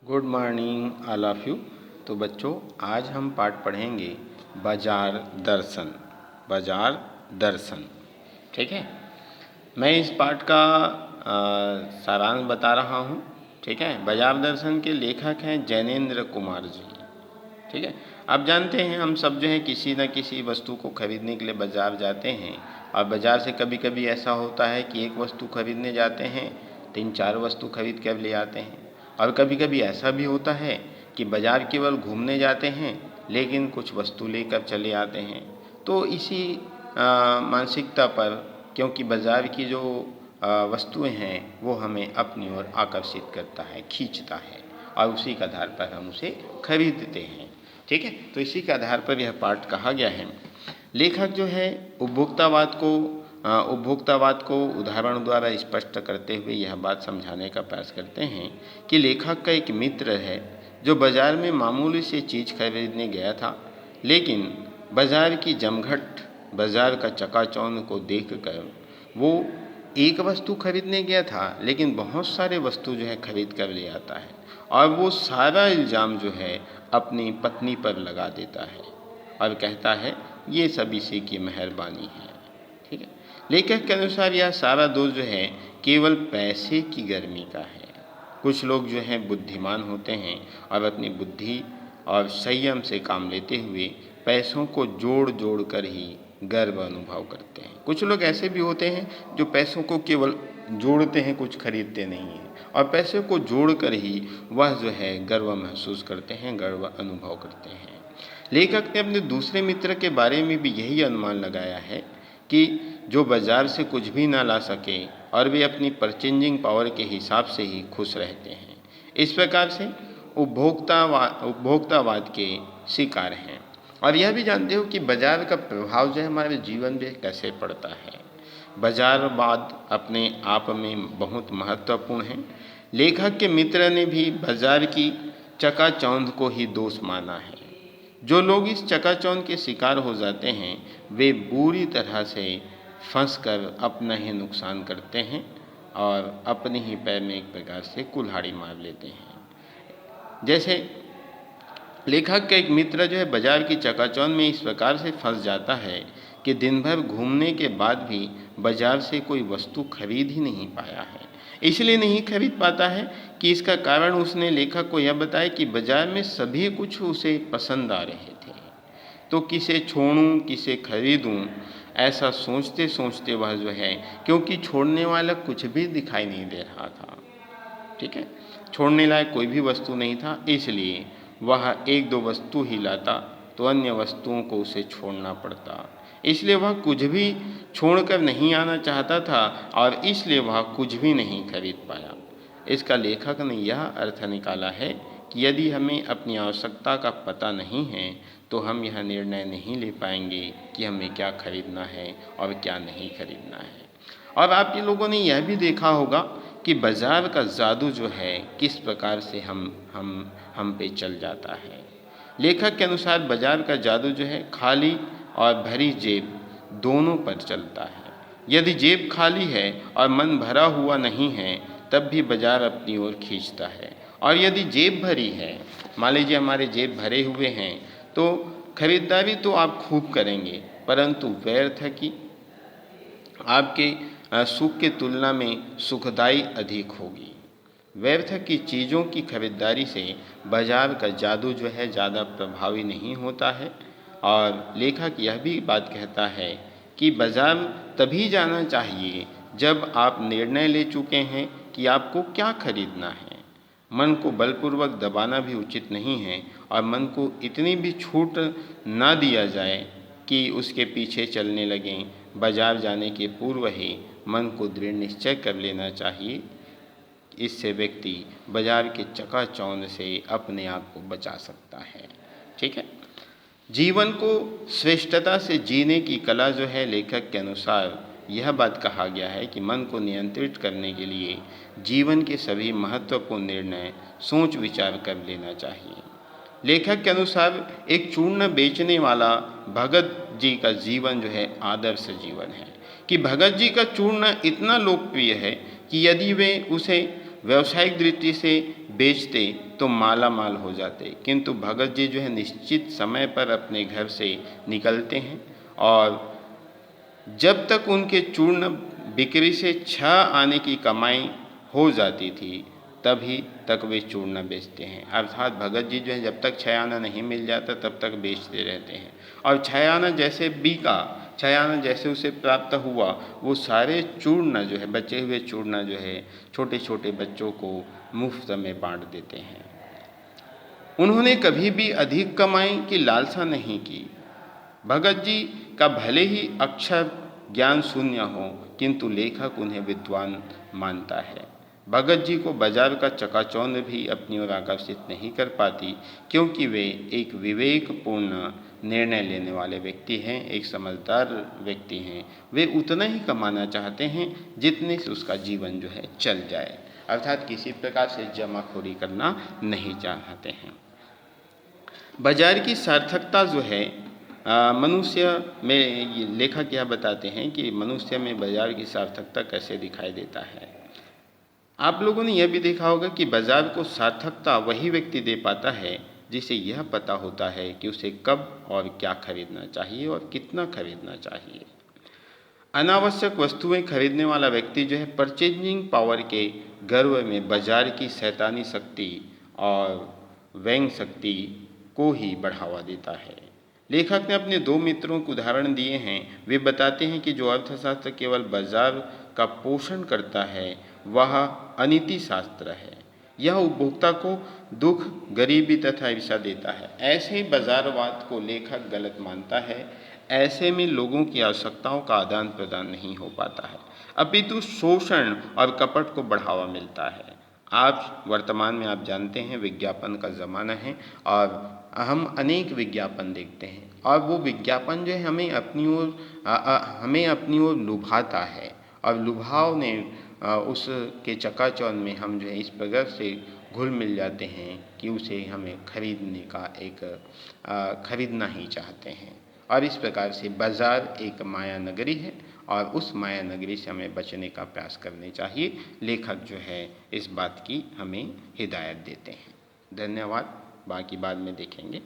Good morning all of you. तो बच्चों, आज हम पाठ पढ़ेंगे बाजार दर्शन। बाजार दर्शन, ठीक है। मैं इस पाठ का सारांश बता रहा हूँ, ठीक है। बाजार दर्शन के लेखक हैं जैनेन्द्र कुमार जी, ठीक है। आप जानते हैं हम सब जो है किसी न किसी वस्तु को खरीदने के लिए बाज़ार जाते हैं, और बाज़ार से कभी कभी ऐसा होता है कि एक वस्तु खरीदने जाते हैं, 3-4 वस्तु खरीद कर ले आते हैं। और कभी कभी ऐसा भी होता है कि बाज़ार केवल घूमने जाते हैं लेकिन कुछ वस्तु लेकर चले आते हैं। तो इसी मानसिकता पर, क्योंकि बाज़ार की जो वस्तुएं हैं वो हमें अपनी ओर आकर्षित करता है, खींचता है, और उसी के आधार पर हम उसे खरीदते हैं, ठीक है। तो इसी के आधार पर यह पाठ कहा गया है। लेखक जो है उपभोक्तावाद को उदाहरण द्वारा स्पष्ट करते हुए यह बात समझाने का प्रयास करते हैं कि लेखक का एक मित्र है जो बाज़ार में मामूली सी चीज़ खरीदने गया था, लेकिन बाज़ार की जमघट, बाज़ार का चकाचौंध को देखकर वो एक वस्तु खरीदने गया था लेकिन बहुत सारे वस्तु जो है खरीद कर ले आता है, और वो सारा इल्ज़ाम जो है अपनी पत्नी पर लगा देता है और कहता है ये सब इसी की मेहरबानी है, ठीक है। लेखक के अनुसार यह सारा दोष जो है केवल पैसे की गर्मी का है। कुछ लोग जो हैं बुद्धिमान होते हैं और अपनी बुद्धि और संयम से काम लेते हुए पैसों को जोड़ जोड़ कर ही गर्व अनुभव करते हैं। कुछ लोग ऐसे भी होते हैं जो पैसों को केवल जोड़ते हैं, कुछ खरीदते नहीं हैं, और पैसे को जोड़कर ही वह जो है गर्व महसूस करते हैं, गर्व अनुभव करते हैं। लेखक ने अपने दूसरे मित्र के बारे में भी यही अनुमान लगाया है कि जो बाज़ार से कुछ भी ना ला सके और वे अपनी परचेंजिंग पावर के हिसाब से ही खुश रहते हैं। इस प्रकार से उपभोक्तावाद के शिकार हैं। और यह भी जानते हो कि बाज़ार का प्रभाव जो है हमारे जीवन में कैसे पड़ता है। बाज़ारवाद अपने आप में बहुत महत्वपूर्ण है। लेखक के मित्र ने भी बाज़ार की चकाचौंध को ही दोष माना है। जो लोग इस चकाचौंध के शिकार हो जाते हैं वे बुरी तरह से फंसकर अपना ही नुकसान करते हैं और अपने ही पैर में एक प्रकार से कुल्हाड़ी मार लेते हैं। जैसे लेखक का एक मित्र जो है बाज़ार की चकाचौंध में इस प्रकार से फंस जाता है कि दिन भर घूमने के बाद भी बाज़ार से कोई वस्तु खरीद ही नहीं पाया है। इसलिए नहीं खरीद पाता है कि इसका कारण उसने लेखक को यह बताया कि बाज़ार में सभी कुछ उसे पसंद आ रहे थे, तो किसे छोड़ूं किसे खरीदूं, ऐसा सोचते सोचते वह जो है, क्योंकि छोड़ने वाला कुछ भी दिखाई नहीं दे रहा था, ठीक है, छोड़ने लायक कोई भी वस्तु नहीं था, इसलिए वह 1-2 वस्तु ही लाता तो अन्य वस्तुओं को उसे छोड़ना पड़ता। इसलिए वह कुछ भी छोड़कर नहीं आना चाहता था और इसलिए वह कुछ भी नहीं खरीद पाया। इसका लेखक ने यह अर्थ निकाला है कि यदि हमें अपनी आवश्यकता का पता नहीं है तो हम यह निर्णय नहीं ले पाएंगे कि हमें क्या खरीदना है और क्या नहीं खरीदना है। और आप ये लोगों ने यह भी देखा होगा कि बाज़ार का जादू जो है किस प्रकार से हम पे चल जाता है। लेखक के अनुसार बाज़ार का जादू जो है खाली और भरी जेब दोनों पर चलता है। यदि जेब खाली है और मन भरा हुआ नहीं है तब भी बाज़ार अपनी ओर खींचता है, और यदि जेब भरी है, मान लीजिए हमारे जेब भरे हुए हैं, तो खरीदारी तो आप खूब करेंगे परंतु व्यर्थ की आपके सुख की तुलना में सुखदाई अधिक होगी। व्यर्थ की चीज़ों की खरीदारी से बाज़ार का जादू जो है ज़्यादा प्रभावी नहीं होता है। और लेखक यह भी बात कहता है कि बाज़ार तभी जाना चाहिए जब आप निर्णय ले चुके हैं कि आपको क्या खरीदना है। मन को बलपूर्वक दबाना भी उचित नहीं है और मन को इतनी भी छूट ना दिया जाए कि उसके पीछे चलने लगें। बाज़ार जाने के पूर्व ही मन को दृढ़ निश्चय कर लेना चाहिए। इससे व्यक्ति बाज़ार के चकाचौंध से अपने आप को बचा सकता है, ठीक है। जीवन को श्रेष्ठता से जीने की कला जो है, लेखक के अनुसार यह बात कहा गया है कि मन को नियंत्रित करने के लिए जीवन के सभी महत्वपूर्ण निर्णय सोच विचार कर लेना चाहिए। लेखक के अनुसार एक चूर्ण बेचने वाला भगत जी का जीवन जो है आदर्श जीवन है, कि भगत जी का चूर्ण इतना लोकप्रिय है कि यदि वे उसे व्यावसायिक दृष्टि से बेचते तो माला माल हो जाते, किंतु भगत जी जो है निश्चित समय पर अपने घर से निकलते हैं और जब तक उनके चूर्ण बिक्री से 6 आने की कमाई हो जाती थी तभी तक वे चूर्ण बेचते हैं। अर्थात भगत जी जो है जब तक 6 आना नहीं मिल जाता तब तक बेचते रहते हैं और 6 आना जैसे बिका, 6 आना जैसे उसे प्राप्त हुआ, वो सारे चूर्ण जो है, बचे हुए चूर्ण जो है छोटे छोटे बच्चों को मुफ्त में बांट देते हैं। उन्होंने कभी भी अधिक कमाई की लालसा नहीं की। भगत जी का भले ही अक्षर ज्ञान शून्य हो किंतु लेखक उन्हें विद्वान मानता है। भगत जी को बाजार का चकाचौंध भी अपनी ओर आकर्षित नहीं कर पाती क्योंकि वे एक विवेकपूर्ण निर्णय लेने वाले व्यक्ति हैं, एक समझदार व्यक्ति हैं। वे उतना ही कमाना चाहते हैं जितने से उसका जीवन जो है चल जाए, अर्थात किसी प्रकार से जमाखोरी करना नहीं चाहते हैं। बाजार की सार्थकता जो है मनुष्य में, लेखक यह बताते हैं कि मनुष्य में बाजार की सार्थकता कैसे दिखाई देता है। आप लोगों ने यह भी देखा होगा कि बाजार को सार्थकता वही व्यक्ति दे पाता है जिसे यह पता होता है कि उसे कब और क्या खरीदना चाहिए और कितना खरीदना चाहिए। अनावश्यक वस्तुएं खरीदने वाला व्यक्ति जो है परचेजिंग पावर के गर्व में बाजार की शैतानी शक्ति और व्यंग शक्ति को ही बढ़ावा देता है। लेखक ने अपने 2 मित्रों को उदाहरण दिए हैं। वे बताते हैं कि जो अर्थशास्त्र केवल बाजार का पोषण करता है वह अनीति शास्त्र है। यह उपभोक्ता को दुख, गरीबी तथा ईर्ष्या देता है। ऐसे बाजारवाद को लेखक गलत मानता है। ऐसे में लोगों की आवश्यकताओं का आदान प्रदान नहीं हो पाता है, अपितु शोषण और कपट को बढ़ावा मिलता है। आज वर्तमान में आप जानते हैं विज्ञापन का ज़माना है और हम अनेक विज्ञापन देखते हैं और वो विज्ञापन जो है हमें अपनी ओर लुभाता है और लुभाव ने उसके चकाचौंध में हम जो है इस प्रकार से घुल मिल जाते हैं कि उसे हमें खरीदने का खरीदना ही चाहते हैं। और इस प्रकार से बाज़ार एक माया नगरी है और उस माया नगरी से हमें बचने का प्रयास करने चाहिए। लेखक जो है इस बात की हमें हिदायत देते हैं। धन्यवाद, बाकी बाद में देखेंगे।